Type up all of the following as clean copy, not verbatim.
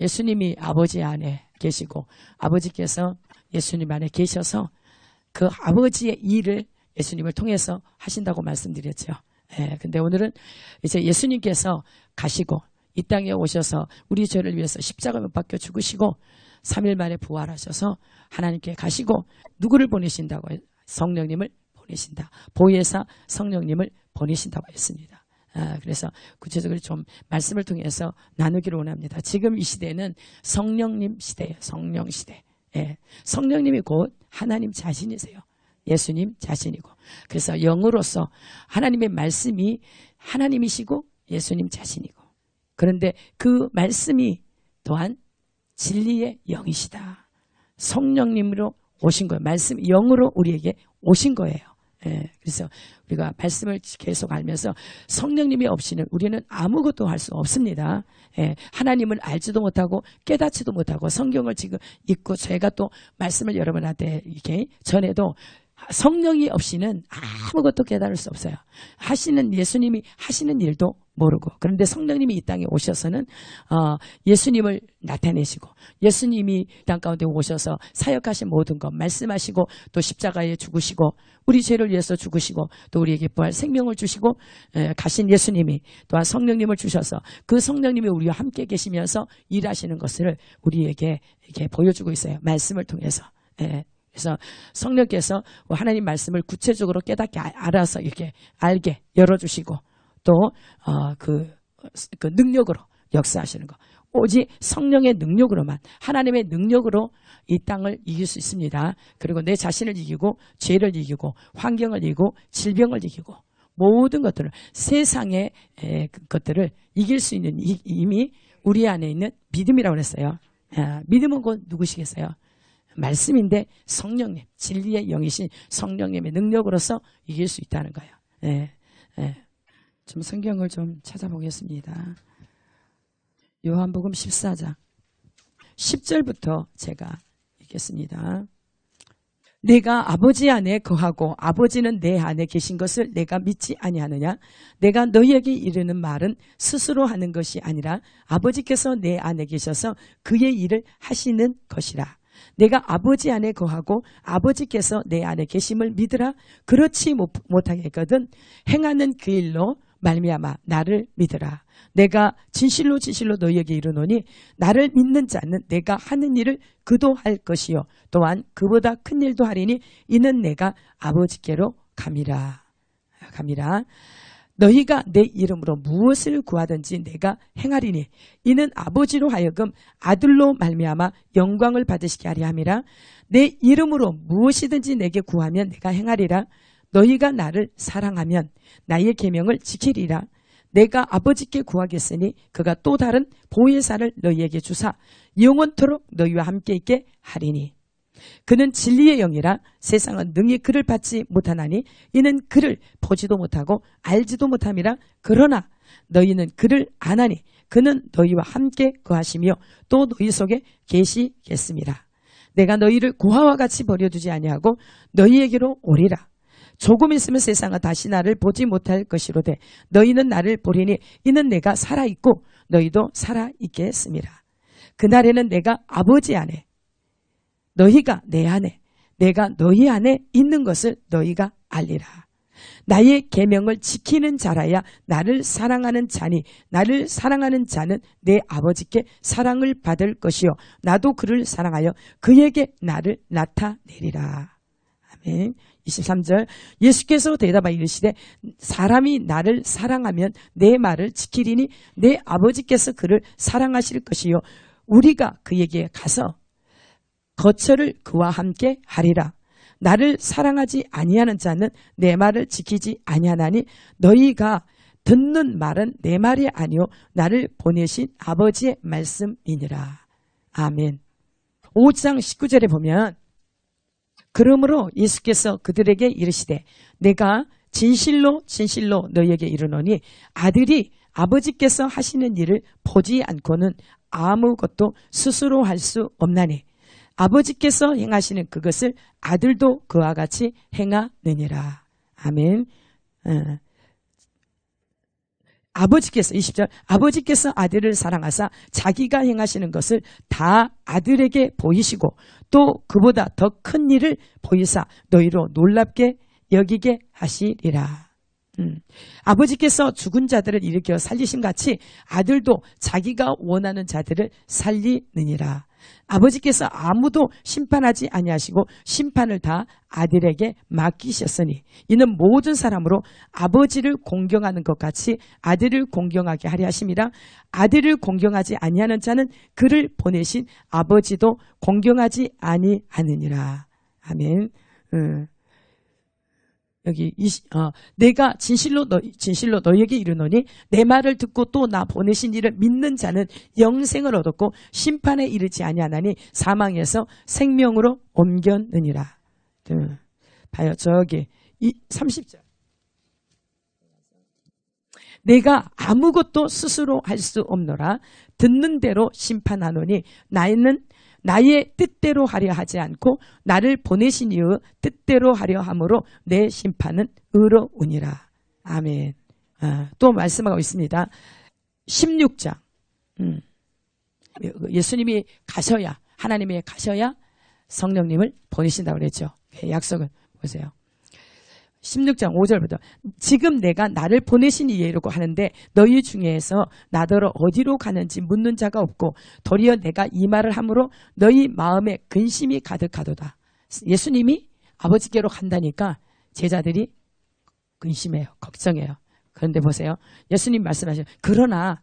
예수님이 아버지 안에 계시고 아버지께서 예수님 안에 계셔서 그 아버지의 일을 예수님을 통해서 하신다고 말씀드렸죠. 근데 오늘은 이제 예수님께서 가시고 이 땅에 오셔서 우리 죄를 위해서 십자가 못 박혀 죽으시고 3일 만에 부활하셔서 하나님께 가시고 누구를 보내신다고? 성령님을 보내신다. 보혜사 성령님을 보내신다고 했습니다. 그래서 구체적으로 좀 말씀을 통해서 나누기를 원합니다. 지금 이 시대는 성령님 시대예요. 성령 시대. 성령님이 곧 하나님 자신이세요. 예수님 자신이고. 그래서 영으로서 하나님의 말씀이 하나님이시고 예수님 자신이고. 그런데 그 말씀이 또한 진리의 영이시다. 성령님으로 오신 거예요. 말씀 영으로 우리에게 오신 거예요. 그래서 우리가 말씀을 계속 알면서 성령님이 없이는 우리는 아무것도 할 수 없습니다. 하나님을 알지도 못하고 깨닫지도 못하고 성경을 지금 읽고 제가 또 말씀을 여러분한테 이렇게 전해도 성령이 없이는 아무것도 깨달을 수 없어요. 예수님이 하시는 일도 모르고. 그런데 성령님이 이 땅에 오셔서는 예수님을 나타내시고 예수님이 땅 가운데 오셔서 사역하신 모든 것 말씀하시고 또 십자가에 죽으시고 우리 죄를 위해서 죽으시고 또 우리에게 부활 생명을 주시고 가신 예수님이 또한 성령님을 주셔서 그 성령님이 우리와 함께 계시면서 일하시는 것을 우리에게 이렇게 보여주고 있어요. 말씀을 통해서. 그래서 성령께서 하나님 말씀을 구체적으로 깨닫게 알아서 이렇게 알게 열어주시고 또 그 능력으로 역사하시는 거. 오직 성령의 능력으로만 하나님의 능력으로 이 땅을 이길 수 있습니다. 그리고 내 자신을 이기고 죄를 이기고 환경을 이기고 질병을 이기고 모든 것들을 세상의 것들을 이길 수 있는 이미 우리 안에 있는 믿음이라고 그랬어요. 믿음은 곧 누구시겠어요? 말씀인데 성령님, 진리의 영이신 성령님의 능력으로서 이길 수 있다는 거예요. 좀 성경을 좀 찾아보겠습니다. 요한복음 14장 10절부터 제가 읽겠습니다. 내가 아버지 안에 거하고 아버지는 내 안에 계신 것을 내가 믿지 아니하느냐? 내가 너희에게 이르는 말은 스스로 하는 것이 아니라 아버지께서 내 안에 계셔서 그의 일을 하시는 것이라. 내가 아버지 안에 거하고 아버지께서 내 안에 계심을 믿으라. 그렇지 못하겠거든 행하는 그 일로 말미암아 나를 믿으라. 내가 진실로 진실로 너희에게 이르노니 나를 믿는 자는 내가 하는 일을 그도 할 것이요 또한 그보다 큰 일도 하리니 이는 내가 아버지께로 감이라. 너희가 내 이름으로 무엇을 구하든지 내가 행하리니 이는 아버지로 하여금 아들로 말미암아 영광을 받으시게 하려 함이라. 내 이름으로 무엇이든지 내게 구하면 내가 행하리라. 너희가 나를 사랑하면 나의 계명을 지키리라. 내가 아버지께 구하겠으니 그가 또 다른 보혜사를 너희에게 주사 영원토록 너희와 함께 있게 하리니 그는 진리의 영이라 세상은 능히 그를 받지 못하나니 이는 그를 보지도 못하고 알지도 못함이라. 그러나 너희는 그를 아나니 그는 너희와 함께 거하시며 또 너희 속에 계시겠습니다. 내가 너희를 고아와 같이 버려두지 아니하고 너희에게로 오리라. 조금 있으면 세상은 다시 나를 보지 못할 것이로되 너희는 나를 보리니 이는 내가 살아있고 너희도 살아있겠습니다. 그날에는 내가 아버지 안에 너희가 내 안에 내가 너희 안에 있는 것을 너희가 알리라. 나의 계명을 지키는 자라야 나를 사랑하는 자니 나를 사랑하는 자는 내 아버지께 사랑을 받을 것이요 나도 그를 사랑하여 그에게 나를 나타내리라. 아멘. 23절 예수께서 대답하여 이르시되 사람이 나를 사랑하면 내 말을 지키리니 내 아버지께서 그를 사랑하실 것이요 우리가 그에게 가서 거처를 그와 함께 하리라. 나를 사랑하지 아니하는 자는 내 말을 지키지 아니하나니 너희가 듣는 말은 내 말이 아니요 나를 보내신 아버지의 말씀이니라. 아멘. 5장 19절에 보면 그러므로 예수께서 그들에게 이르시되 내가 진실로 진실로 너희에게 이르노니 아들이 아버지께서 하시는 일을 보지 않고는 아무것도 스스로 할 수 없나니 아버지께서 행하시는 그것을 아들도 그와 같이 행하느니라. 아멘. 아버지께서 20절 아버지께서 아들을 사랑하사 자기가 행하시는 것을 다 아들에게 보이시고 또 그보다 더 큰 일을 보이사 너희로 놀랍게 여기게 하시리라. 아버지께서 죽은 자들을 일으켜 살리심 같이 아들도 자기가 원하는 자들을 살리느니라. 아버지께서 아무도 심판하지 아니하시고 심판을 다 아들에게 맡기셨으니 이는 모든 사람으로 아버지를 공경하는 것 같이 아들을 공경하게 하려 하심이라. 아들을 공경하지 아니하는 자는 그를 보내신 아버지도 공경하지 아니하느니라. 아멘. 여기 내가 진실로 너희에게 이르노니 내 말을 듣고 또 나 보내신 이를 믿는 자는 영생을 얻었고 심판에 이르지 아니하나니 사망에서 생명으로 옮겼느니라. 봐요. 저기 30절. 내가 아무것도 스스로 할 수 없노라. 듣는 대로 심판하노니 나의 뜻대로 하려 하지 않고 나를 보내신 이의 뜻대로 하려 함으로 내 심판은 의로우니라. 아멘. 또 말씀하고 있습니다. 16장. 예수님이 가셔야, 하나님이 가셔야 성령님을 보내신다고 그랬죠. 약속은 보세요. 16장 5절부터 지금 내가 나를 보내신 이에 이르고 하는데 너희 중에서 나더러 어디로 가는지 묻는 자가 없고 도리어 내가 이 말을 함으로 너희 마음에 근심이 가득하도다. 예수님이 아버지께로 간다니까 제자들이 근심해요. 걱정해요. 그런데 보세요. 예수님 말씀하셔요. 그러나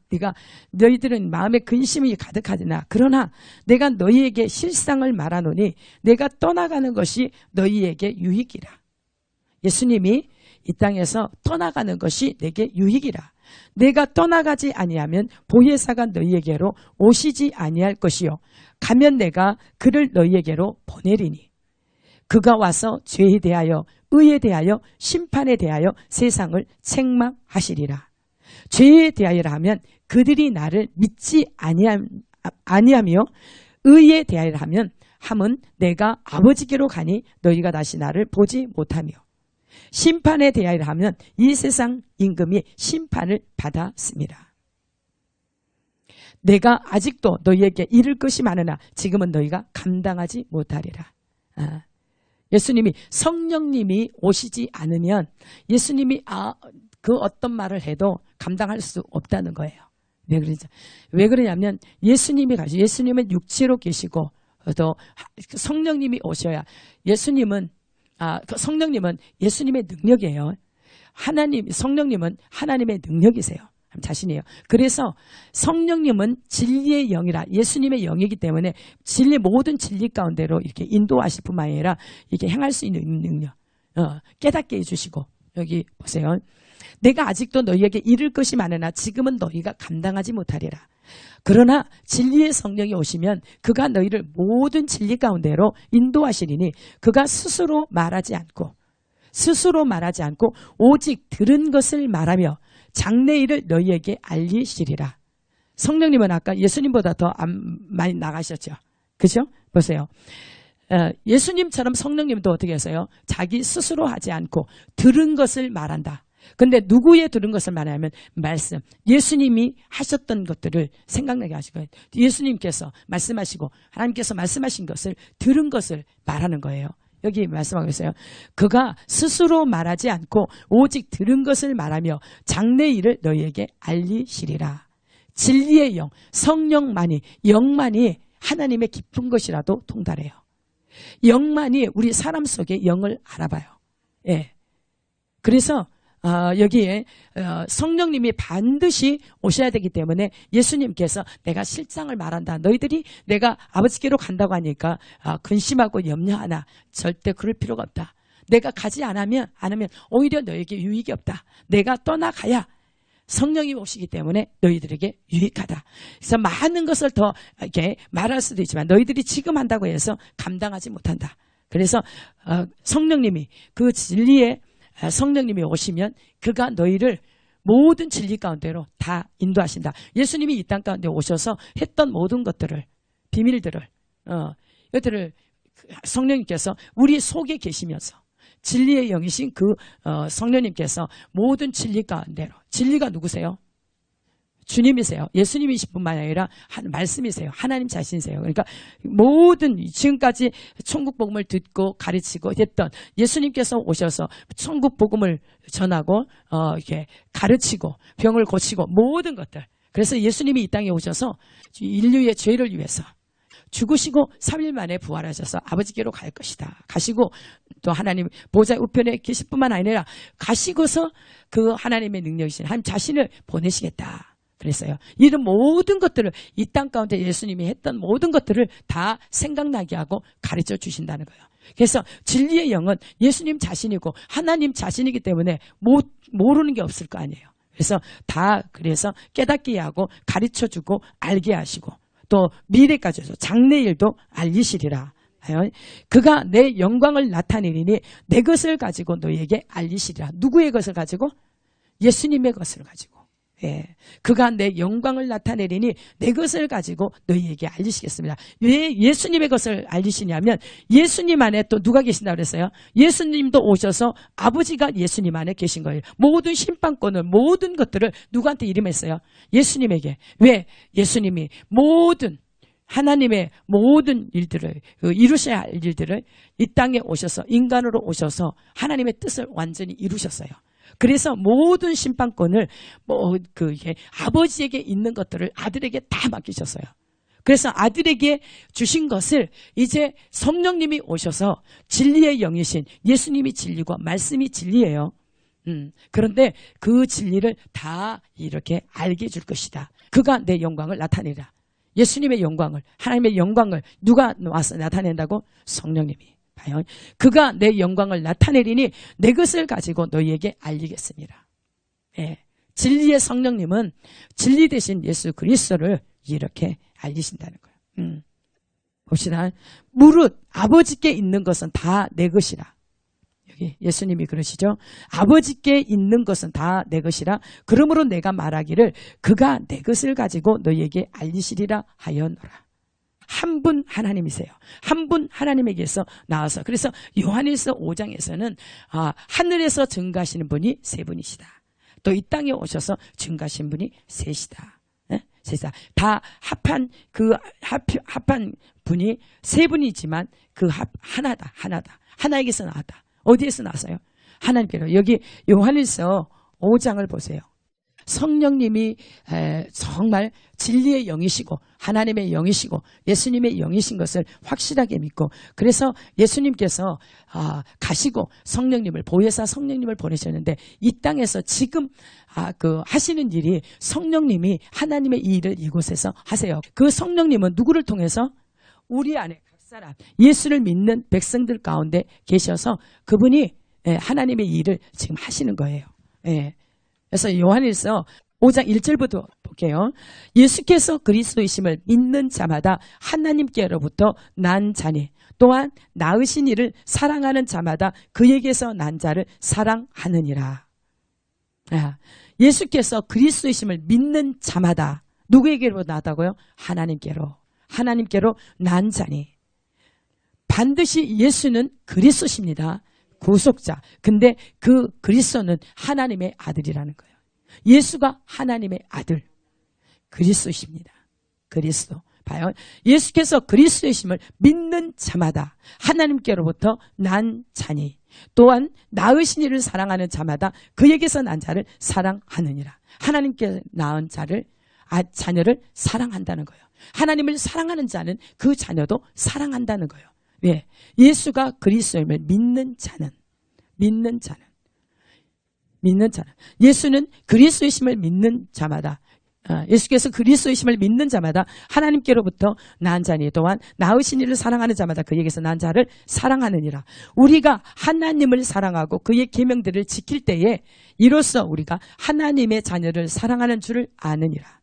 너희들은 마음에 근심이 가득하구나. 그러나 내가 너희에게 실상을 말하노니 내가 떠나가는 것이 너희에게 유익이라. 예수님이 이 땅에서 떠나가는 것이 내게 유익이라. 내가 떠나가지 아니하면 보혜사가 너희에게로 오시지 아니할 것이요 가면 내가 그를 너희에게로 보내리니 그가 와서 죄에 대하여 의에 대하여 심판에 대하여 세상을 책망하시리라. 죄에 대하여라 하면 그들이 나를 믿지 아니하며 의에 대하여라 함은 내가 아버지께로 가니 너희가 다시 나를 보지 못하며 심판에 대하여라 하면 이 세상 임금이 심판을 받았습니다. 내가 아직도 너희에게 이를 것이 많으나 지금은 너희가 감당하지 못하리라. 예수님이 성령님이 오시지 않으면 예수님이 그 어떤 말을 해도 감당할 수 없다는 거예요. 왜 그러냐면 예수님은 육체로 계시고 또 성령님이 오셔야 성령님은 예수님의 능력이에요. 성령님은 하나님의 능력이세요. 자신이에요. 그래서 성령님은 진리의 영이라 예수님의 영이기 때문에 모든 진리 가운데로 이렇게 인도하실 뿐만 아니라 이렇게 행할 수 있는 능력, 깨닫게 해주시고 여기 보세요. 내가 아직도 너희에게 이를 것이 많으나 지금은 너희가 감당하지 못하리라. 그러나 진리의 성령이 오시면 그가 너희를 모든 진리 가운데로 인도하시리니 그가 스스로 말하지 않고 오직 들은 것을 말하며 장래일을 너희에게 알리시리라. 성령님은 아까 예수님보다 더 많이 나가셨죠. 그죠? 보세요. 예수님처럼 성령님도 어떻게 했어요? 자기 스스로 하지 않고 들은 것을 말한다. 근데 누구의 들은 것을 말하면 말씀. 예수님이 하셨던 것들을 생각나게 하시고 예수님께서 말씀하시고 하나님께서 말씀하신 것을 들은 것을 말하는 거예요. 여기 말씀하고 있어요. 그가 스스로 말하지 않고 오직 들은 것을 말하며 장래 일을 너희에게 알리시리라. 진리의 영, 성령만이, 영만이 하나님의 깊은 것이라도 통달해요. 영만이 우리 사람 속의 영을 알아봐요. 예. 그래서 여기에 성령님이 반드시 오셔야 되기 때문에 예수님께서 내가 실상을 말한다. 너희들이 내가 아버지께로 간다고 하니까 근심하고 염려하나 절대 그럴 필요가 없다. 내가 가지 않으면 오히려 너에게 유익이 없다. 내가 떠나가야 성령이 오시기 때문에 너희들에게 유익하다. 그래서 많은 것을 더 이렇게 말할 수도 있지만 너희들이 지금 한다고 해서 감당하지 못한다. 그래서 성령님이 그 진리의 성령님이 오시면 그가 너희를 모든 진리 가운데로 다 인도하신다. 예수님이 이 땅 가운데 오셔서 했던 모든 것들을 비밀들을 이것들을 성령님께서 우리 속에 계시면서 진리의 영이신 그 성령님께서 모든 진리 가운데로 진리가 누구세요? 주님이세요. 예수님이실 뿐만 아니라 말씀이세요. 하나님 자신이세요. 그러니까 모든 지금까지 천국 복음을 듣고 가르치고 했던 예수님께서 오셔서 천국 복음을 전하고 이렇게 가르치고 병을 고치고 모든 것들. 그래서 예수님이 이 땅에 오셔서 인류의 죄를 위해서 죽으시고 3일 만에 부활하셔서 아버지께로 갈 것이다. 가시고 또 하나님 보좌 우편에 계실 뿐만 아니라 가시고서 그 하나님의 능력이신 하나님 자신을 보내시겠다. 그랬어요. 이런 모든 것들을 이 땅 가운데 예수님이 했던 모든 것들을 다 생각나게 하고 가르쳐 주신다는 거예요. 그래서 진리의 영은 예수님 자신이고 하나님 자신이기 때문에 모르는 게 없을 거 아니에요. 그래서 그래서 깨닫게 하고 가르쳐 주고 알게 하시고 또 미래까지도 장래일도 알리시리라. 그가 내 영광을 나타내리니 내 것을 가지고 너에게 알리시리라. 누구의 것을 가지고? 예수님의 것을 가지고. 예. 그가 내 영광을 나타내리니 내 것을 가지고 너희에게 알리시겠습니다. 왜 예수님의 것을 알리시냐면 예수님 안에 또 누가 계신다고 그랬어요? 예수님도 오셔서 아버지가 예수님 안에 계신 거예요. 모든 심판권을 모든 것들을 누구한테 이름했어요? 예수님에게. 왜? 예수님이 모든 하나님의 모든 일들을 이루셔야 할 일들을 이 땅에 오셔서 인간으로 오셔서 하나님의 뜻을 완전히 이루셨어요. 그래서 모든 심판권을 아버지에게 있는 것들을 아들에게 다 맡기셨어요. 그래서 아들에게 주신 것을 이제 성령님이 오셔서 진리의 영이신 예수님이 진리고 말씀이 진리예요. 그런데 그 진리를 다 이렇게 알게 해줄 것이다. 그가 내 영광을 나타내라. 예수님의 영광을, 하나님의 영광을 누가 와서 나타낸다고? 성령님이. 봐요. 그가 내 영광을 나타내리니 내 것을 가지고 너희에게 알리겠습니다. 예. 진리의 성령님은 진리 대신 예수 그리스도를 이렇게 알리신다는 거예요. 봅시다. 무릇 아버지께 있는 것은 다 내 것이라. 여기 예수님이 그러시죠. 아버지께 있는 것은 다 내 것이라. 그러므로 내가 말하기를 그가 내 것을 가지고 너희에게 알리시리라 하였노라. 한 분 하나님이세요. 한 분 하나님에게서 나와서 그래서 요한일서 5장에서는 하늘에서 증거하시는 분이 세 분이시다. 또 이 땅에 오셔서 증거하신 분이 셋이다. 네? 셋이다. 다 합한 분이 세 분이지만 그 하나다. 하나에게서 나왔다. 어디에서 나왔어요? 하나님께로. 여기 요한일서 5장을 보세요. 성령님이 정말 진리의 영이시고 하나님의 영이시고 예수님의 영이신 것을 확실하게 믿고 그래서 예수님께서 가시고 성령님을 보혜사 성령님을 보내셨는데 이 땅에서 지금 하시는 일이 성령님이 하나님의 일을 이곳에서 하세요. 그 성령님은 누구를 통해서? 우리 안에 각 사람 예수를 믿는 백성들 가운데 계셔서 그분이 하나님의 일을 지금 하시는 거예요. 그래서 요한일서 5장 1절부터 볼게요. 예수께서 그리스도이심을 믿는 자마다 하나님께로부터 난 자니 또한 낳으신 이를 사랑하는 자마다 그에게서 난 자를 사랑하느니라. 예수께서 그리스도이심을 믿는 자마다 누구에게로 나다고요? 하나님께로 난 자니. 반드시 예수는 그리스도십니다. 구속자. 근데 그 그리스도는 하나님의 아들이라는 거예요. 예수가 하나님의 아들. 그리스도십니다. 그리스도. 봐요. 예수께서 그리스도이심을 믿는 자마다 하나님께로부터 난 자니 또한 낳으신 이를 사랑하는 자마다 그에게서 난 자를 사랑하느니라. 하나님께 낳은 자녀를 사랑한다는 거예요. 하나님을 사랑하는 자는 그 자녀도 사랑한다는 거예요. 왜? 예수가 그리스도임을 믿는 자는 예수는 그리스도이심을 믿는 자마다 예수께서 그리스도이심을 믿는 자마다 하나님께로부터 난 자니 또한 낳으신 이를 사랑하는 자마다 그에게서 난 자를 사랑하느니라. 우리가 하나님을 사랑하고 그의 계명들을 지킬 때에 이로써 우리가 하나님의 자녀를 사랑하는 줄을 아느니라.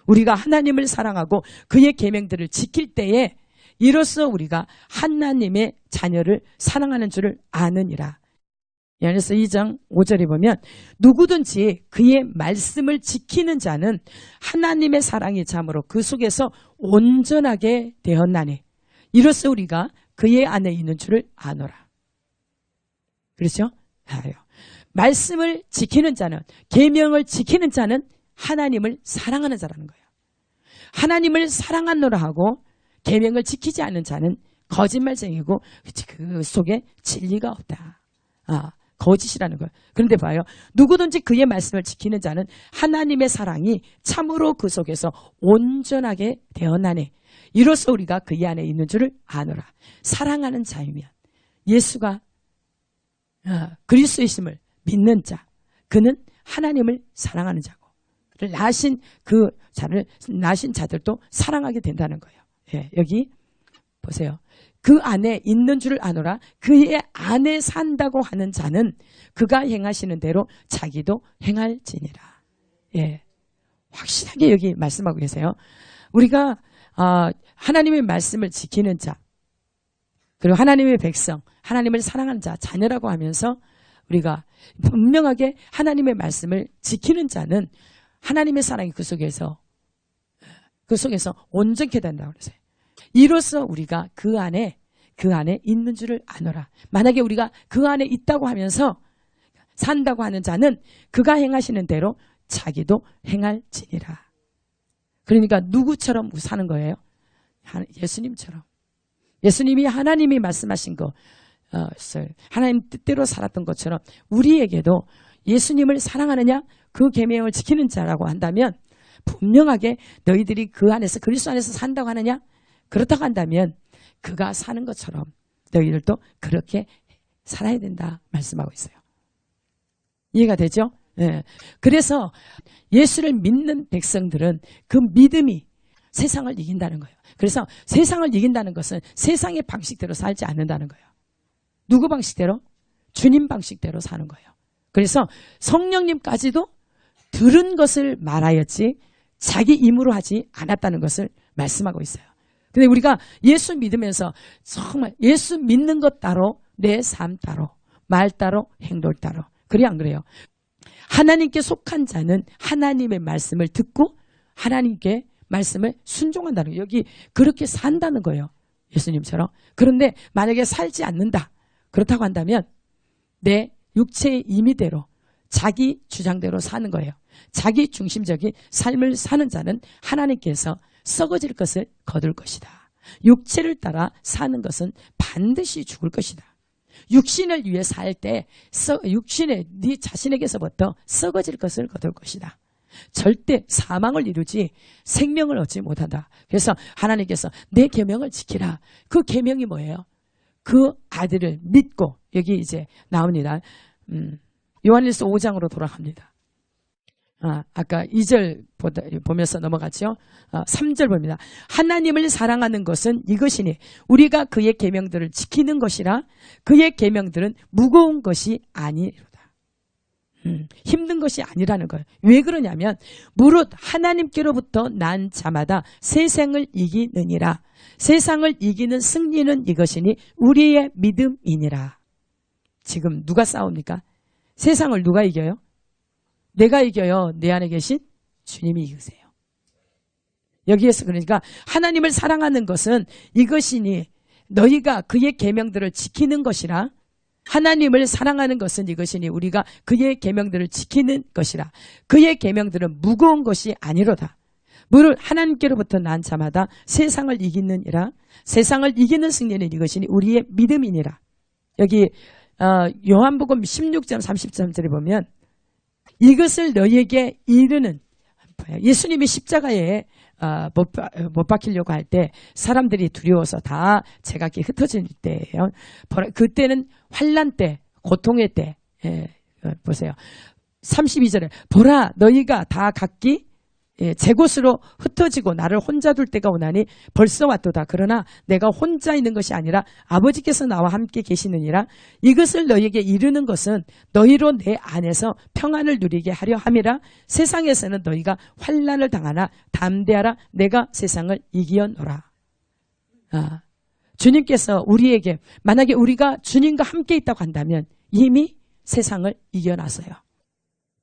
우리가 하나님을 사랑하고 그의 계명들을 지킬 때에 이로써 우리가 하나님의 자녀를 사랑하는 줄을 아느니라. 요한일서 2장 5절에 보면 누구든지 그의 말씀을 지키는 자는 하나님의 사랑이 참으로 그 속에서 온전하게 되었나니 이로써 우리가 그의 안에 있는 줄을 아노라. 그렇죠? 말씀을 지키는 자는 계명을 지키는 자는 하나님을 사랑하는 자라는 거예요. 하나님을 사랑하노라 하고 계명을 지키지 않는 자는 거짓말쟁이고 그 속에 진리가 없다. 거짓이라는 거예요. 그런데 봐요. 누구든지 그의 말씀을 지키는 자는 하나님의 사랑이 참으로 그 속에서 온전하게 되었나니 이로써 우리가 그의 안에 있는 줄을 아노라. 사랑하는 자이면 예수가 그리스도이심을 믿는 자, 그는 하나님을 사랑하는 자고 나신 그 자를 나신 자들도 사랑하게 된다는 거예요. 예, 여기 보세요. 그 안에 있는 줄 아노라. 그의 안에 산다고 하는 자는 그가 행하시는 대로 자기도 행할지니라. 예, 확실하게 여기 말씀하고 계세요. 우리가 하나님의 말씀을 지키는 자, 그리고 하나님의 백성, 하나님을 사랑하는 자, 자녀라고 하면서 우리가 분명하게 하나님의 말씀을 지키는 자는 하나님의 사랑이 그 속에서 온전케 된다고 그러세요. 이로써 우리가 그 안에 있는 줄을 아노라. 만약에 우리가 그 안에 있다고 하면서 산다고 하는 자는 그가 행하시는 대로 자기도 행할지니라. 그러니까 누구처럼 사는 거예요? 예수님처럼. 예수님이 하나님이 말씀하신 거, 하나님 뜻대로 살았던 것처럼 우리에게도 예수님을 사랑하느냐? 그 계명을 지키는 자라고 한다면 분명하게 너희들이 그 안에서 그리스도 안에서 산다고 하느냐? 그렇다고 한다면 그가 사는 것처럼 너희들도 그렇게 살아야 된다 말씀하고 있어요. 이해가 되죠? 네. 그래서 예수를 믿는 백성들은 그 믿음이 세상을 이긴다는 거예요. 그래서 세상을 이긴다는 것은 세상의 방식대로 살지 않는다는 거예요. 누구 방식대로? 주님 방식대로 사는 거예요. 그래서 성령님까지도 들은 것을 말하였지 자기 힘으로 하지 않았다는 것을 말씀하고 있어요. 근데 우리가 예수 믿으면서 정말 예수 믿는 것 따로 내 삶 따로 말 따로 행동 따로 그래 안 그래요? 하나님께 속한 자는 하나님의 말씀을 듣고 하나님께 말씀을 순종한다는 거예요. 여기 그렇게 산다는 거예요. 예수님처럼. 그런데 만약에 살지 않는다. 그렇다고 한다면 내 육체의 임의대로 자기 주장대로 사는 거예요. 자기 중심적인 삶을 사는 자는 하나님께서 썩어질 것을 거둘 것이다. 육체를 따라 사는 것은 반드시 죽을 것이다. 육신을 위해 살 때 육신의 네 자신에게서부터 썩어질 것을 거둘 것이다. 절대 사망을 이루지 생명을 얻지 못한다. 그래서 하나님께서 내 계명을 지키라. 그 계명이 뭐예요? 그 아들을 믿고 여기 이제 나옵니다. 요한일서 5장으로 돌아갑니다. 아까 2절 보면서 넘어갔죠. 3절 봅니다. 하나님을 사랑하는 것은 이것이니 우리가 그의 계명들을 지키는 것이라. 그의 계명들은 무거운 것이 아니로다. 힘든 것이 아니라는 거예요. 왜 그러냐면 무릇 하나님께로부터 난 자마다 세상을 이기느니라. 세상을 이기는 승리는 이것이니 우리의 믿음이니라. 지금 누가 싸웁니까? 세상을 누가 이겨요? 내가 이겨요. 내 안에 계신 주님이 이기세요. 여기에서 그러니까 하나님을 사랑하는 것은 이것이니 너희가 그의 계명들을 지키는 것이라. 하나님을 사랑하는 것은 이것이니 우리가 그의 계명들을 지키는 것이라. 그의 계명들은 무거운 것이 아니로다. 무릇 하나님께로부터 난 자마다 세상을 이기느니라. 세상을 이기는 승리는 이것이니 우리의 믿음이니라. 여기 요한복음 16장 33절에 보면 이것을 너희에게 이르는 예수님이 십자가에 못 박히려고 할 때 사람들이 두려워서 다 제각기 흩어질 때예요. 그때는 환난 때, 고통의 때. 보세요. 32절에 보라 너희가 다 각기 제 곳으로 흩어지고 나를 혼자 둘 때가 오나니 벌써 왔도다. 그러나 내가 혼자 있는 것이 아니라 아버지께서 나와 함께 계시느니라. 이것을 너희에게 이르는 것은 너희로 내 안에서 평안을 누리게 하려 함이라. 세상에서는 너희가 환난을 당하나 담대하라. 내가 세상을 이기었노라. 주님께서 우리에게 만약에 우리가 주님과 함께 있다고 한다면 이미 세상을 이겨놨어요.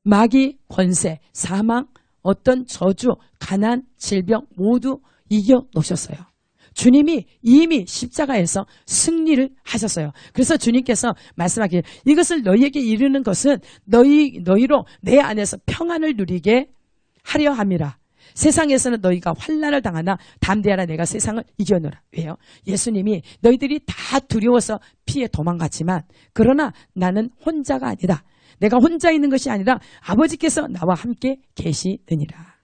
마귀, 권세, 사망, 어떤 저주, 가난, 질병 모두 이겨놓으셨어요. 주님이 이미 십자가에서 승리를 하셨어요. 그래서 주님께서 말씀하기를 이것을 너희에게 이르는 것은 너희로 내 안에서 평안을 누리게 하려 함이라. 세상에서는 너희가 환난을 당하나 담대하라. 내가 세상을 이겨노라. 왜요? 예수님이 너희들이 다 두려워서 피해 도망갔지만 그러나 나는 혼자가 아니다. 내가 혼자 있는 것이 아니라 아버지께서 나와 함께 계시느니라.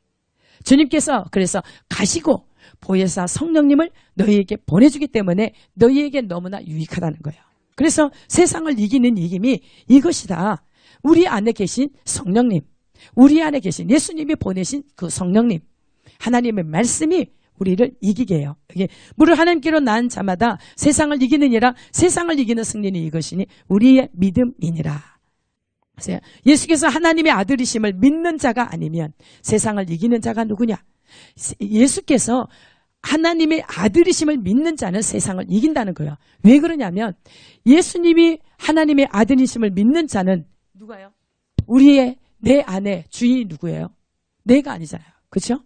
주님께서 그래서 가시고 보혜사 성령님을 너희에게 보내주기 때문에 너희에게 너무나 유익하다는 거예요. 그래서 세상을 이기는 이김이 이것이다. 우리 안에 계신 성령님, 우리 안에 계신 예수님이 보내신 그 성령님, 하나님의 말씀이 우리를 이기게 해요. 무릇 하나님께로 난 자마다 세상을 이기느니라. 세상을 이기는 승리는 이것이니 우리의 믿음이니라. 예수께서 하나님의 아들이심을 믿는 자가 아니면 세상을 이기는 자가 누구냐? 예수께서 하나님의 아들이심을 믿는 자는 세상을 이긴다는 거예요. 왜 그러냐면 예수님이 하나님의 아들이심을 믿는 자는 누가요? 내 안에 주인이 누구예요? 내가 아니잖아요. 그렇죠?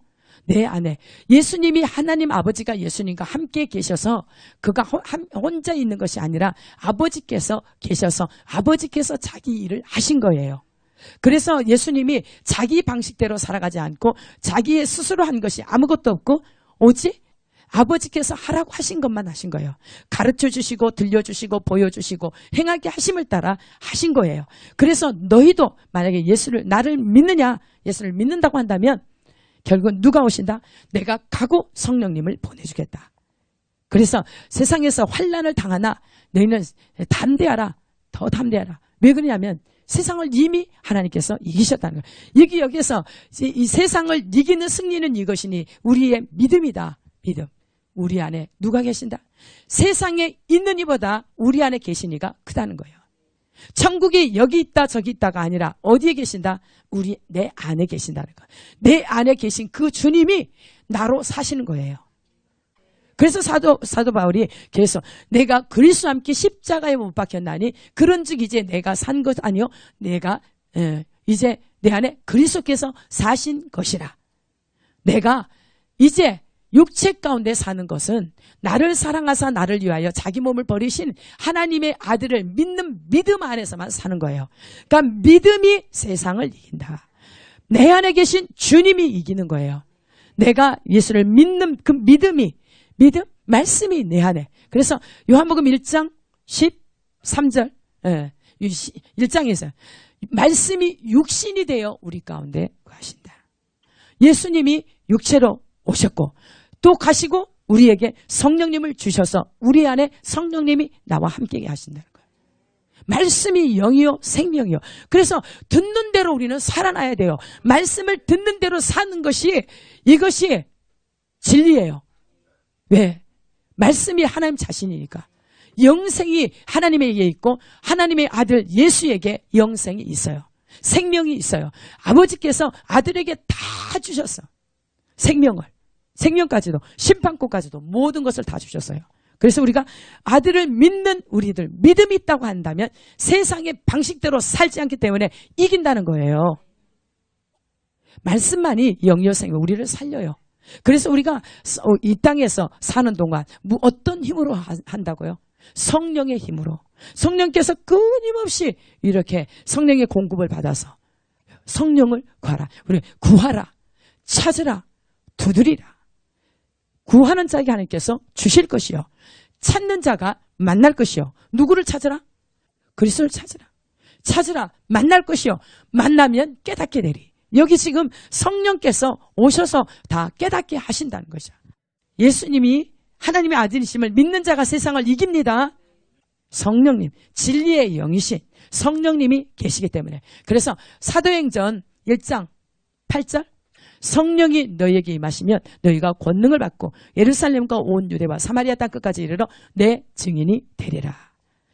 내 안에 예수님이 하나님 아버지가 예수님과 함께 계셔서 그가 혼자 있는 것이 아니라 아버지께서 계셔서 아버지께서 자기 일을 하신 거예요. 그래서 예수님이 자기 방식대로 살아가지 않고 자기의 스스로 한 것이 아무것도 없고 오직 아버지께서 하라고 하신 것만 하신 거예요. 가르쳐 주시고 들려주시고 보여주시고 행하게 하심을 따라 하신 거예요. 그래서 너희도 만약에 나를 믿느냐, 예수를 믿는다고 한다면 결국은 누가 오신다? 내가 가고 성령님을 보내주겠다. 그래서 세상에서 환난을 당하나 너희는 담대하라. 더 담대하라. 왜 그러냐면 세상을 이미 하나님께서 이기셨다는 거예요. 여기서 이 세상을 이기는 승리는 이것이니 우리의 믿음이다. 믿음. 우리 안에 누가 계신다? 세상에 있는 이보다 우리 안에 계신 이가 크다는 거예요. 천국이 여기 있다 저기 있다가 아니라 어디에 계신다? 내 안에 계신다는 거예요. 내 안에 계신 그 주님이 나로 사시는 거예요. 그래서 사도 바울이 계속 내가 그리스도와 함께 십자가에 못 박혔나니 그런즉 이제 내가 산 것 아니요 내가 이제 내 안에 그리스도께서 사신 것이라. 내가 이제 육체 가운데 사는 것은 나를 사랑하사 나를 위하여 자기 몸을 버리신 하나님의 아들을 믿는 믿음 안에서만 사는 거예요. 그러니까 믿음이 세상을 이긴다. 내 안에 계신 주님이 이기는 거예요. 내가 예수를 믿는 그 믿음, 말씀이 내 안에. 그래서 요한복음 1장 13절 1장에서 말씀이 육신이 되어 우리 가운데 가신다. 예수님이 육체로 오셨고 또 가시고 우리에게 성령님을 주셔서 우리 안에 성령님이 나와 함께 하신다는 거예요. 말씀이 영이요 생명이요. 그래서 듣는 대로 우리는 살아나야 돼요. 말씀을 듣는 대로 사는 것이 이것이 진리예요. 왜? 말씀이 하나님 자신이니까. 영생이 하나님에게 있고 하나님의 아들 예수에게 영생이 있어요. 생명이 있어요. 아버지께서 아들에게 다 주셨어. 생명까지도 심판권까지도 모든 것을 다 주셨어요. 그래서 우리가 아들을 믿는 우리들 믿음이 있다고 한다면 세상의 방식대로 살지 않기 때문에 이긴다는 거예요. 말씀만이 영이요 생명 우리를 살려요. 그래서 우리가 이 땅에서 사는 동안 어떤 힘으로 한다고요? 성령의 힘으로. 성령께서 끊임없이 이렇게 성령의 공급을 받아서 성령을 구하라. 우리 구하라. 찾으라. 두드리라. 구하는 자에게 하나님께서 주실 것이요. 찾는 자가 만날 것이요. 누구를 찾으라? 그리스도를 찾으라. 찾으라. 만날 것이요. 만나면 깨닫게 되리. 여기 지금 성령께서 오셔서 다 깨닫게 하신다는 것이야. 예수님이 하나님의 아들이심을 믿는 자가 세상을 이깁니다. 성령님, 진리의 영이신 성령님이 계시기 때문에. 그래서 사도행전 1장 8절 성령이 너희에게 임하시면 너희가 권능을 받고 예루살렘과 온 유대와 사마리아 땅끝까지 이르러 내 증인이 되리라.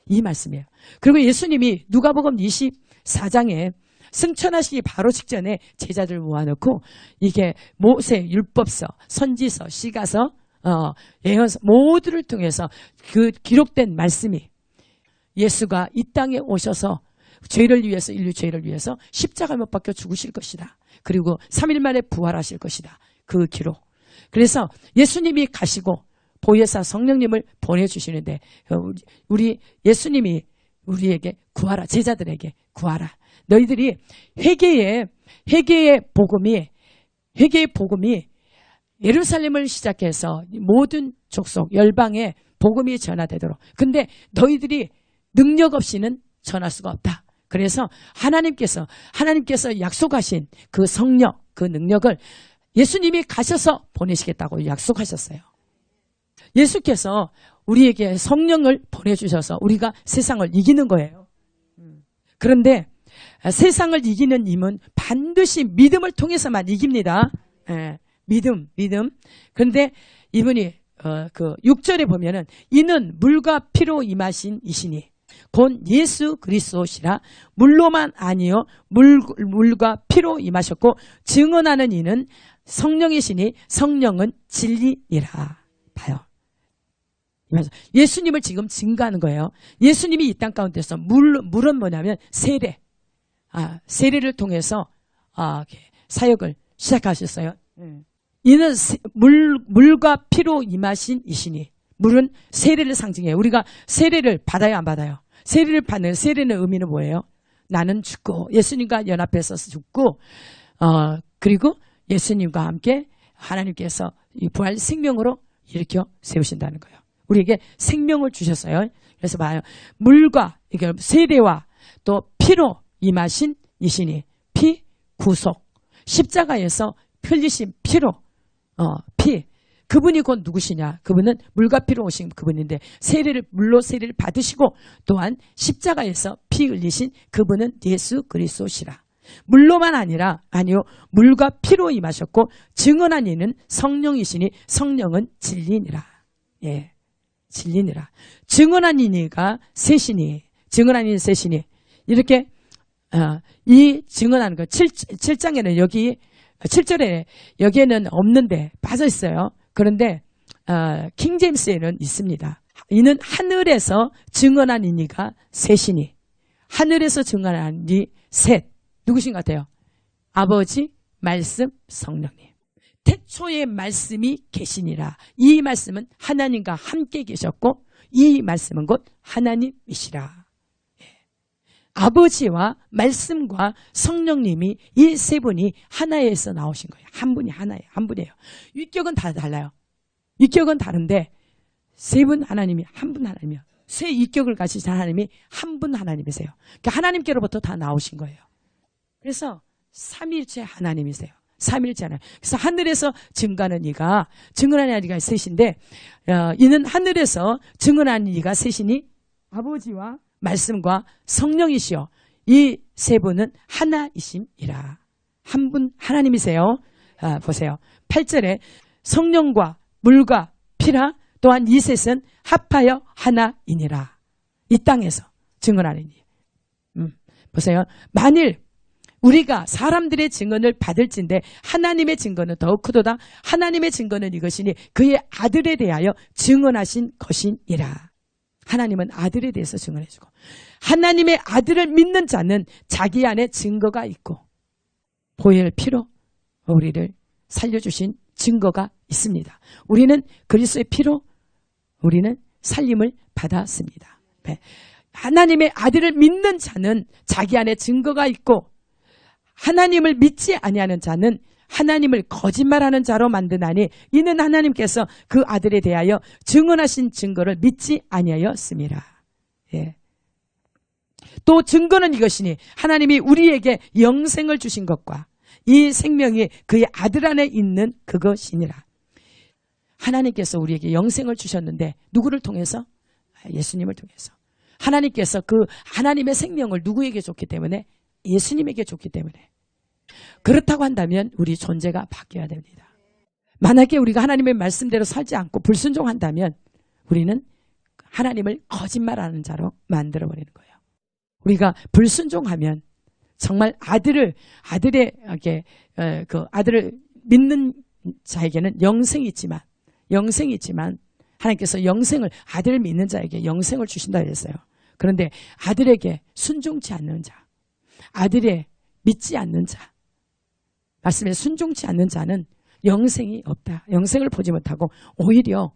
이 말씀이에요. 그리고 예수님이 누가복음 24장에 승천하시기 바로 직전에 제자들 모아놓고 이게 모세 율법서, 선지서, 시가서, 예언서 모두를 통해서 그 기록된 말씀이 예수가 이 땅에 오셔서 죄를 위해서 인류 죄를 위해서 십자가 못 박혀 죽으실 것이다. 그리고 3일 만에 부활하실 것이다. 그 기록. 그래서 예수님이 가시고 보혜사 성령님을 보내주시는데 우리 예수님이 우리에게 구하라. 제자들에게 구하라. 너희들이 회개의 복음이 회개의 복음이 예루살렘을 시작해서 모든 족속, 열방에 복음이 전하되도록. 근데 너희들이 능력 없이는 전할 수가 없다. 그래서 하나님께서 약속하신 그 성령, 그 능력을 예수님이 가셔서 보내시겠다고 약속하셨어요. 예수께서 우리에게 성령을 보내주셔서 우리가 세상을 이기는 거예요. 그런데 세상을 이기는 힘은 반드시 믿음을 통해서만 이깁니다. 예, 믿음. 그런데 이분이 그 6절에 보면은 이는 물과 피로 임하신 이시니 곧 예수 그리스도시라. 물로만 아니요 물과 피로 임하셨고 증언하는 이는 성령이시니 성령은 진리니라. 봐요. 예수님을 지금 증거하는 거예요. 예수님이 이 땅 가운데서 물은 뭐냐면 세례. 세례를 통해서 사역을 시작하셨어요. 이는 물과 피로 임하신 이시니. 물은 세례를 상징해요. 우리가 세례를 받아요, 안 받아요? 세례를 받는 세례는 의미는 뭐예요? 나는 죽고 예수님과 연합해서 죽고 그리고 예수님과 함께 하나님께서 이 부활 생명으로 일으켜 세우신다는 거예요. 우리에게 생명을 주셨어요. 그래서 봐요. 물과 이게 세례와 또 피로 임하신 이시니. 피 구속. 십자가에서 흘리신 피로 피. 그분이 곧 누구시냐? 그분은 물과 피로 오신 그분인데 물로 세례를 받으시고 또한 십자가에서 피 흘리신 그분은 예수 그리스도시라. 물로만 아니요 물과 피로 임하셨고 증언한 이는 성령이시니 성령은 진리니라. 예, 진리니라. 증언한 이니가 셋이니 이렇게 이 증언하는 거 7장에는 여기 7절에 여기에는 없는데 빠져 있어요. 그런데 킹제임스에는 있습니다. 이는 하늘에서 증언한 이니가 셋이니. 하늘에서 증언한 이 셋. 누구신 것 같아요? 아버지, 말씀, 성령님. 태초에 말씀이 계시니라. 이 말씀은 하나님과 함께 계셨고 이 말씀은 곧 하나님이시라. 아버지와 말씀과 성령님이 이 세 분이 하나에서 나오신 거예요. 한 분이 하나예요. 한 분이에요. 위격은 다 달라요. 위격은 다른데 세 분 하나님이 한 분 하나님이요. 세 위격을 가지신 하나님이 한 분 하나님이세요. 그러니까 하나님께로부터 다 나오신 거예요. 그래서 삼일체 하나님이세요. 삼일체 하나님. 그래서 하늘에서 증거하는 이가 셋인데 이는 하늘에서 증언하는 이가 셋이니 아버지와 말씀과 성령이시여 이 세 분은 하나이심이라. 한 분 하나님이세요. 보세요. 8절에 성령과 물과 피라 또한 이 셋은 합하여 하나이니라. 이 땅에서 증언하는 이. 보세요. 만일 우리가 사람들의 증언을 받을진데 하나님의 증거는 더욱 크도다. 하나님의 증거는 이것이니 그의 아들에 대하여 증언하신 것이니라. 하나님은 아들에 대해서 증언해주고 하나님의 아들을 믿는 자는 자기 안에 증거가 있고 보혈 피로 우리를 살려주신 증거가 있습니다. 우리는 그리스도의 피로 우리는 살림을 받았습니다. 네. 하나님의 아들을 믿는 자는 자기 안에 증거가 있고 하나님을 믿지 아니하는 자는 하나님을 거짓말하는 자로 만드나니 이는 하나님께서 그 아들에 대하여 증언하신 증거를 믿지 아니하였습니다. 예. 또 증거는 이것이니 하나님이 우리에게 영생을 주신 것과 이 생명이 그의 아들 안에 있는 그것이니라. 하나님께서 우리에게 영생을 주셨는데 누구를 통해서? 예수님을 통해서. 하나님께서 그 하나님의 생명을 누구에게 줬기 때문에? 예수님에게 줬기 때문에. 그렇다고 한다면 우리 존재가 바뀌어야 됩니다. 만약에 우리가 하나님의 말씀대로 살지 않고 불순종한다면 우리는 하나님을 거짓말하는 자로 만들어버리는 거예요. 우리가 불순종하면 정말 아들을 믿는 자에게는 영생이 있지만 하나님께서 영생을 아들을 믿는 자에게 영생을 주신다 그랬어요. 그런데 아들에게 순종치 않는 자, 아들의 믿지 않는 자, 말씀에 순종치 않는 자는 영생이 없다. 영생을 보지 못하고 오히려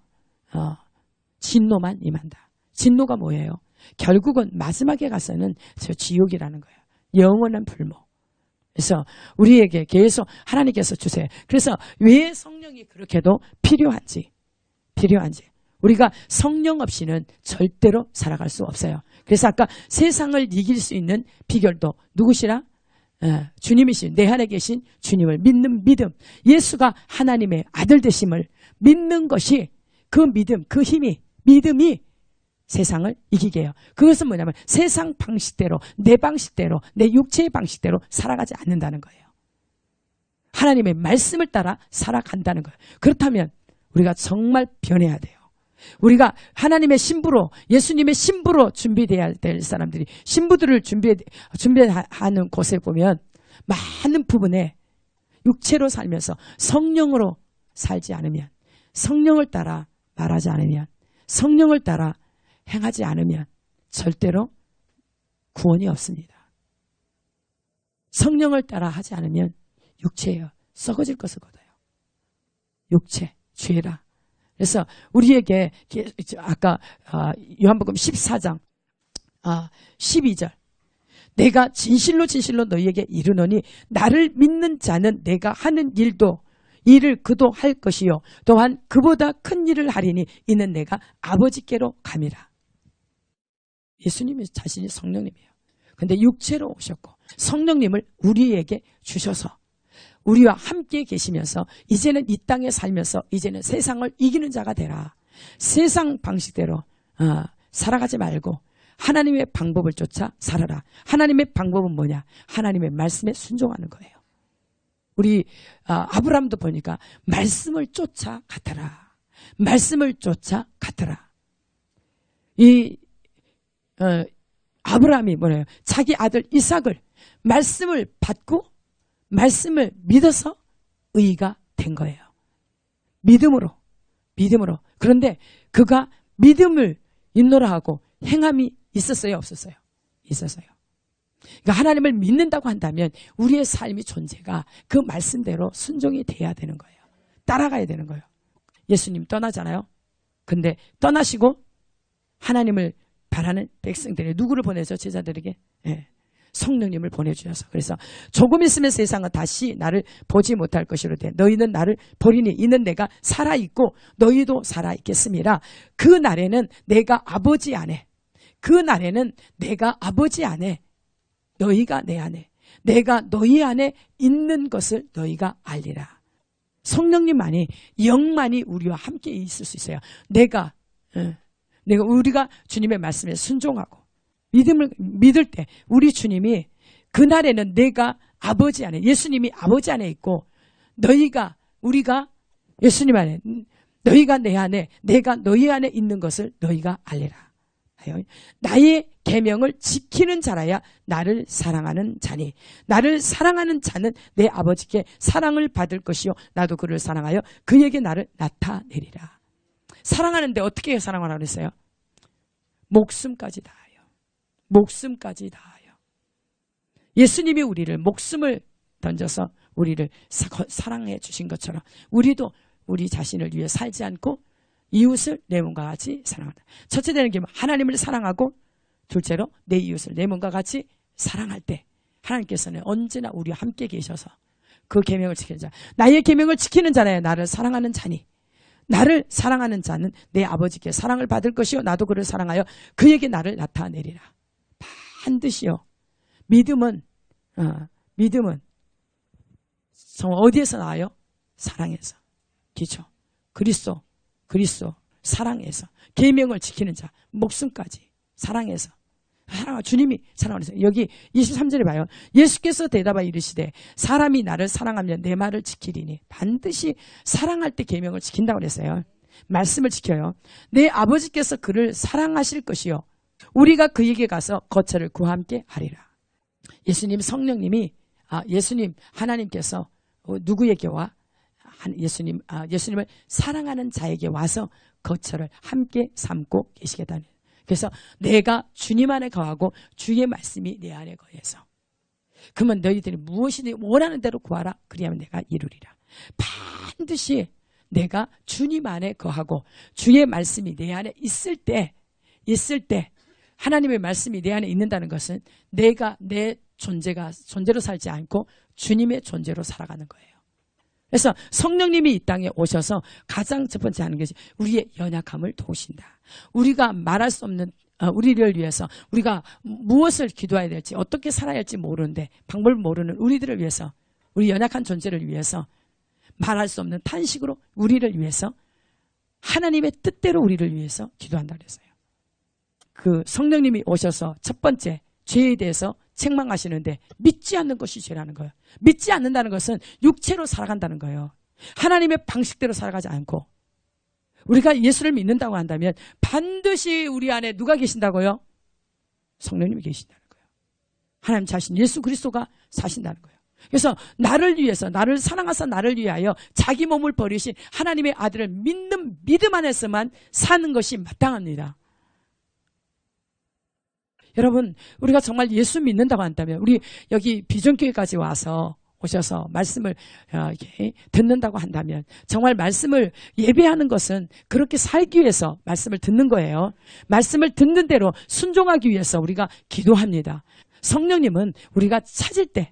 진노만 임한다. 진노가 뭐예요? 결국은 마지막에 가서는 저 지옥이라는 거예요. 영원한 불모. 그래서 우리에게 계속 하나님께서 주세요. 그래서 왜 성령이 그렇게도 필요한지 우리가 성령 없이는 절대로 살아갈 수 없어요. 그래서 아까 세상을 이길 수 있는 비결도 누구시라? 주님이신 내 안에 계신 주님을 믿는 믿음, 예수가 하나님의 아들 되심을 믿는 것이 그 믿음, 그 힘이, 믿음이 세상을 이기게 해요. 그것은 뭐냐면 세상 방식대로, 내 방식대로, 내 육체의 방식대로 살아가지 않는다는 거예요. 하나님의 말씀을 따라 살아간다는 거예요. 그렇다면 우리가 정말 변해야 돼요. 우리가 하나님의 신부로, 예수님의 신부로 준비돼야 될 사람들이, 신부들을 준비하는 곳에 보면 많은 부분에 육체로 살면서 성령으로 살지 않으면, 성령을 따라 말하지 않으면, 성령을 따라 행하지 않으면 절대로 구원이 없습니다. 성령을 따라 하지 않으면 육체예요. 썩어질 것을 거둬요. 육체, 죄라. 그래서 우리에게 아까 요한복음 14장 12절 내가 진실로 진실로 너희에게 이르노니 나를 믿는 자는 내가 하는 일을 그도 할 것이요 또한 그보다 큰 일을 하리니 이는 내가 아버지께로 감이라. 예수님이 자신이 성령님이에요. 근데 육체로 오셨고 성령님을 우리에게 주셔서 우리와 함께 계시면서 이제는 이 땅에 살면서 이제는 세상을 이기는 자가 되라. 세상 방식대로 살아가지 말고 하나님의 방법을 쫓아 살아라. 하나님의 방법은 뭐냐? 하나님의 말씀에 순종하는 거예요. 우리 아브라함도 보니까 말씀을 쫓아 갔더라. 말씀을 쫓아 갔더라. 이 아브라함이 뭐래요? 자기 아들 이삭을 말씀을 받고 말씀을 믿어서 의가 된 거예요. 믿음으로. 그런데 그가 믿음을 인노라 하고 행함이 있었어요? 없었어요? 있었어요. 그러니까 하나님을 믿는다고 한다면 우리의 삶의 존재가 그 말씀대로 순종이 돼야 되는 거예요. 따라가야 되는 거예요. 예수님 떠나잖아요. 근데 떠나시고 하나님을 바라는 백성들이 누구를 보내죠? 제자들에게? 성령님을 보내주셔서 그래서 조금 있으면 세상은 다시 나를 보지 못할 것이로되 너희는 나를 보리니 이는 내가 살아있고 너희도 살아있겠음이라. 그 날에는 내가 아버지 안에 너희가 내 안에 내가 너희 안에 있는 것을 너희가 알리라. 성령님만이 영만이 우리와 함께 있을 수 있어요. 우리가 주님의 말씀에 순종하고 믿음을 믿을 때 우리 주님이 그날에는 내가 아버지 안에 예수님이 아버지 안에 있고 우리가 예수님 안에 너희가 내 안에 내가 너희 안에 있는 것을 너희가 알리라. 나의 계명을 지키는 자라야 나를 사랑하는 자니 나를 사랑하는 자는 내 아버지께 사랑을 받을 것이요 나도 그를 사랑하여 그에게 나를 나타내리라. 사랑하는데 어떻게 사랑하라고 그랬어요? 목숨까지 다하여. 목숨까지 다하여. 예수님이 우리를 목숨을 던져서 우리를 사랑해 주신 것처럼 우리도 우리 자신을 위해 살지 않고 이웃을 내 몸과 같이 사랑한다. 첫째 되는 게 하나님을 사랑하고 둘째로 내 이웃을 내 몸과 같이 사랑할 때 하나님께서는 언제나 우리와 함께 계셔서 그 계명을 지키는 자. 나의 계명을 지키는 자라야 나를 사랑하는 자니 나를 사랑하는 자는 내 아버지께 사랑을 받을 것이요 나도 그를 사랑하여 그에게 나를 나타내리라. 반드시요. 믿음은 정말 어디에서 나와요? 사랑에서. 기초. 그리스도 사랑에서. 계명을 지키는 자. 목숨까지 사랑에서. 주님이 사랑하세요. 여기 23절에 봐요. 예수께서 대답하여 이르시되 사람이 나를 사랑하면 내 말을 지키리니. 반드시 사랑할 때 계명을 지킨다고 그랬어요. 말씀을 지켜요. 내 아버지께서 그를 사랑하실 것이요 우리가 그에게 가서 거처를 그와 함께 하리라. 예수님 성령님이 예수님 하나님께서 누구에게 와? 예수님을 사랑하는 자에게 와서 거처를 함께 삼고 계시겠다는. 그래서 내가 주님 안에 거하고 주의 말씀이 내 안에 거해서 그러면 너희들이 무엇이든 원하는 대로 구하라. 그리하면 내가 이루리라. 반드시 내가 주님 안에 거하고 주의 말씀이 내 안에 있을 때 하나님의 말씀이 내 안에 있는다는 것은 내가 내 존재로 살지 않고 주님의 존재로 살아가는 거예요. 그래서 성령님이 이 땅에 오셔서 가장 첫 번째 하는 것이 우리의 연약함을 도우신다. 우리가 말할 수 없는 우리를 위해서 우리가 무엇을 기도해야 될지 어떻게 살아야 할지 모르는데 방법을 모르는 우리들을 위해서 우리 연약한 존재를 위해서 말할 수 없는 탄식으로 우리를 위해서 하나님의 뜻대로 우리를 위해서 기도한다 그랬어요. 그 성령님이 오셔서 첫 번째 죄에 대해서 책망하시는데 믿지 않는 것이 죄라는 거예요. 믿지 않는다는 것은 육체로 살아간다는 거예요. 하나님의 방식대로 살아가지 않고 우리가 예수를 믿는다고 한다면 반드시 우리 안에 누가 계신다고요? 성령님이 계신다는 거예요. 하나님 자신 예수 그리스도가 사신다는 거예요. 그래서 나를 위해서 나를 사랑하사 나를 위하여 자기 몸을 버리신 하나님의 아들을 믿는 믿음 안에서만 사는 것이 마땅합니다. 여러분 우리가 정말 예수 믿는다고 한다면 우리 여기 비전교회까지 오셔서 말씀을 이렇게 듣는다고 한다면 정말 말씀을 예배하는 것은 그렇게 살기 위해서 말씀을 듣는 거예요. 말씀을 듣는 대로 순종하기 위해서 우리가 기도합니다. 성령님은 우리가 찾을 때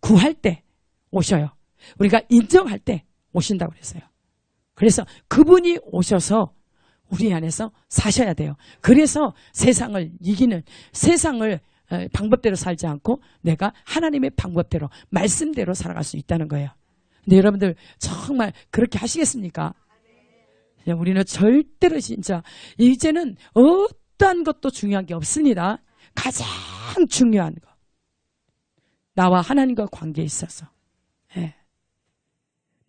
구할 때 오셔요. 우리가 인정할 때 오신다고 그랬어요. 그래서 그분이 오셔서 우리 안에서 사셔야 돼요. 그래서 세상을 이기는 세상을 방법대로 살지 않고 내가 하나님의 방법대로 말씀대로 살아갈 수 있다는 거예요. 근데 여러분들 정말 그렇게 하시겠습니까? 우리는 절대로 진짜 이제는 어떠한 것도 중요한 게 없습니다. 가장 중요한 거 나와 하나님과 관계에 있어서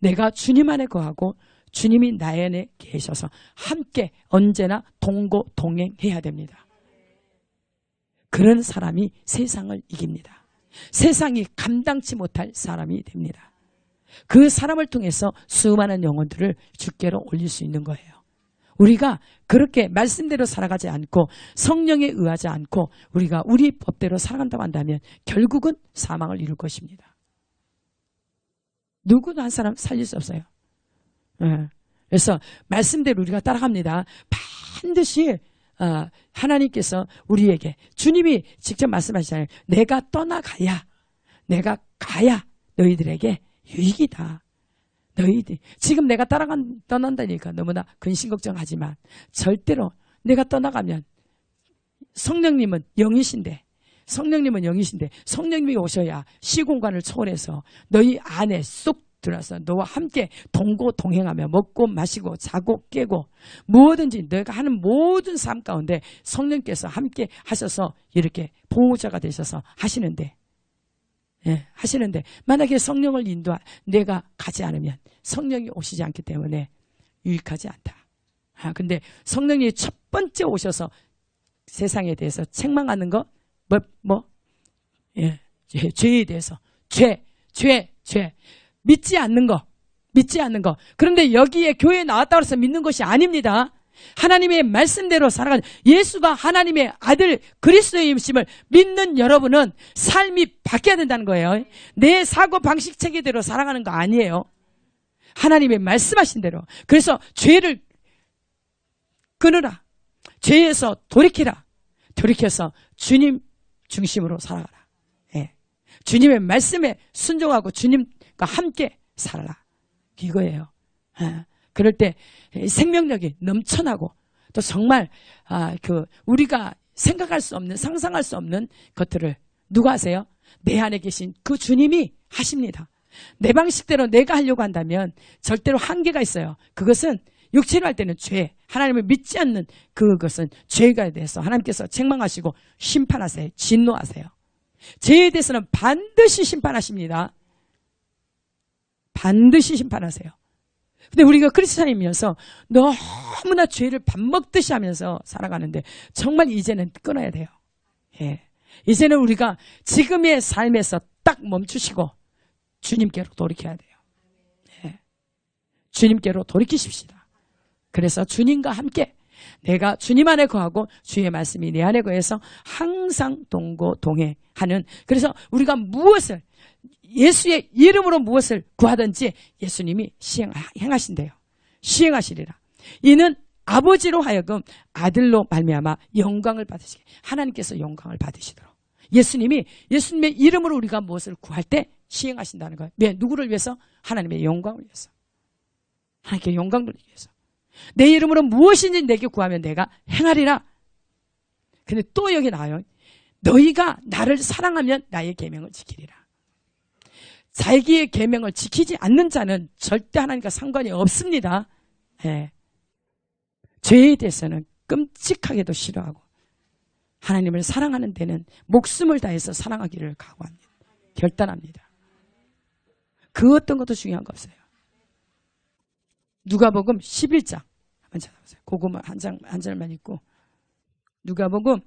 내가 주님 안에 거하고 주님이 나의 안에 계셔서 함께 언제나 동고동행해야 됩니다. 그런 사람이 세상을 이깁니다. 세상이 감당치 못할 사람이 됩니다. 그 사람을 통해서 수많은 영혼들을 주께로 올릴 수 있는 거예요. 우리가 그렇게 말씀대로 살아가지 않고 성령에 의하지 않고 우리가 우리 법대로 살아간다고 한다면 결국은 사망을 이룰 것입니다. 누구도 한 사람 살릴 수 없어요. 그래서 말씀대로 우리가 따라갑니다. 반드시 하나님께서 우리에게 주님이 직접 말씀하시잖아요. 내가 내가 가야 너희들에게 유익이다. 너희들 지금 내가 떠난다니까 너무나 근심 걱정하지만 절대로 내가 떠나가면 성령님은 영이신데 성령님이 오셔야 시공간을 초월해서 너희 안에 쏙 들어서 너와 함께 동고동행하며 먹고 마시고 자고 깨고 무엇든지 너가 하는 모든 삶 가운데 성령께서 함께 하셔서 이렇게 보호자가 되셔서 하시는데 만약에 성령을 내가 가지 않으면 성령이 오시지 않기 때문에 유익하지 않다. 근데 성령이 첫 번째 오셔서 세상에 대해서 책망하는 거 죄에 대해서 죄 믿지 않는 거. 그런데 여기에 교회에 나왔다고 해서 믿는 것이 아닙니다. 하나님의 말씀대로 살아가는 예수가 하나님의 아들 그리스도의 임심을 믿는 여러분은 삶이 바뀌어야 된다는 거예요. 내 사고 방식 체계대로 살아가는 거 아니에요. 하나님의 말씀하신 대로. 그래서 죄를 끊으라. 죄에서 돌이켜서 주님 중심으로 살아가라. 주님의 말씀에 순종하고 주님과 함께 살아라. 이거예요. 그럴 때 생명력이 넘쳐나고 또 정말 우리가 생각할 수 없는 상상할 수 없는 것들을 누가 하세요? 내 안에 계신 그 주님이 하십니다. 내 방식대로 내가 하려고 한다면 절대로 한계가 있어요. 그것은 육체로 할 때는 죄, 하나님을 믿지 않는 그것은 죄가 돼서 하나님께서 책망하시고 심판하세요. 진노하세요. 죄에 대해서는 반드시 심판하십니다. 반드시 심판하세요. 근데 우리가 크리스찬이면서 너무나 죄를 밥 먹듯이 하면서 살아가는데 정말 이제는 끊어야 돼요. 이제는 우리가 지금의 삶에서 딱 멈추시고 주님께로 돌이켜야 돼요. 주님께로 돌이키십시다. 그래서 주님과 함께 내가 주님 안에 거하고 주의 말씀이 내 안에 거해서 항상 동고동행하는, 그래서 우리가 무엇을 예수의 이름으로 무엇을 구하든지 예수님이 행하신대요. 시행하시리라. 이는 아버지로 하여금 아들로 말미암아 영광을 받으시게, 하나님께서 영광을 받으시도록 예수님의 이름으로 우리가 무엇을 구할 때 시행하신다는 거예요. 왜? 누구를 위해서? 하나님의 영광을 위해서. 하나님께 영광 돌리기 위해서. 내 이름으로 무엇이든지 내게 구하면 내가 행하리라. 근데 또 여기 나와요. 너희가 나를 사랑하면 나의 계명을 지키리라. 자기의 계명을 지키지 않는 자는 절대 하나님과 상관이 없습니다. 예. 죄에 대해서는 끔찍하게도 싫어하고 하나님을 사랑하는 데는 목숨을 다해서 사랑하기를 각오합니다. 결단합니다. 그 어떤 것도 중요한 거 없어요. 누가복음 11장 한번 찾아보세요. 그거만 한 절만 읽고 누가복음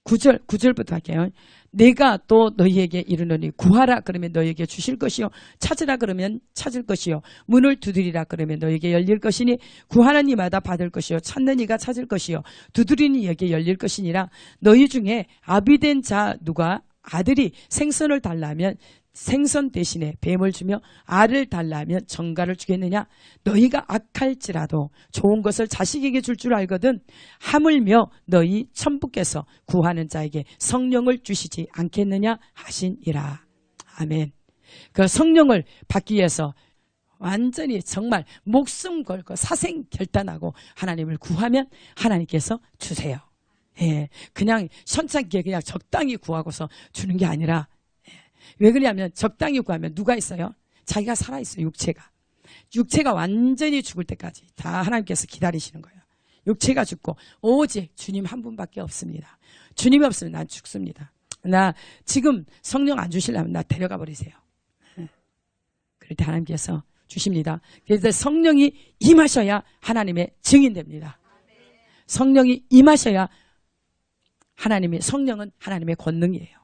9절부터 할게요. 내가 또 너희에게 이르노니 구하라 그러면 너희에게 주실 것이요 찾으라 그러면 찾을 것이요 문을 두드리라 그러면 너희에게 열릴 것이니 구하는 이마다 받을 것이요 찾는 이가 찾을 것이요 두드리는 이에게 열릴 것이니라. 너희 중에 아비된 자 누가 아들이 생선을 달라면 생선 대신에 뱀을 주며 알을 달라면 정갈을 주겠느냐? 너희가 악할지라도 좋은 것을 자식에게 줄 줄 알거든 하물며 너희 천부께서 구하는 자에게 성령을 주시지 않겠느냐 하시니라. 아멘. 그 성령을 받기 위해서 완전히 정말 목숨 걸고 사생 결단하고 하나님을 구하면 하나님께서 주세요. 예, 그냥 선착게 그냥 적당히 구하고서 주는 게 아니라 왜 그러냐면 적당히 구하면 누가 있어요? 자기가 살아있어요. 육체가 완전히 죽을 때까지 다 하나님께서 기다리시는 거예요. 육체가 죽고 오직 주님 한 분밖에 없습니다. 주님이 없으면 난 죽습니다. 나 지금 성령 안 주시려면 나 데려가 버리세요. 그럴 때 하나님께서 주십니다. 그래서 성령이 임하셔야 하나님의 증인됩니다. 성령이 임하셔야 성령은 하나님의 권능이에요.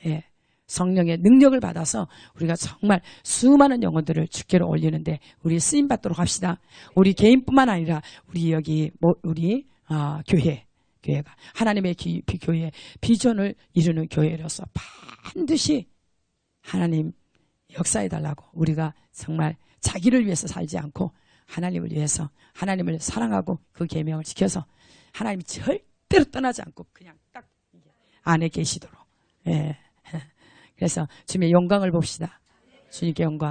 예. 성령의 능력을 받아서 우리가 정말 수많은 영혼들을 주께로 올리는데 우리 쓰임 받도록 합시다. 우리 개인뿐만 아니라 우리 여기 우리 교회가 하나님의 교회의 비전을 이루는 교회로서 반드시 하나님 역사해 달라고 우리가 정말 자기를 위해서 살지 않고 하나님을 위해서 하나님을 사랑하고 그 계명을 지켜서 하나님이 절대로 떠나지 않고 그냥 딱 안에 계시도록. 예. 그래서 주님의 영광을 봅시다. 주님께 영광.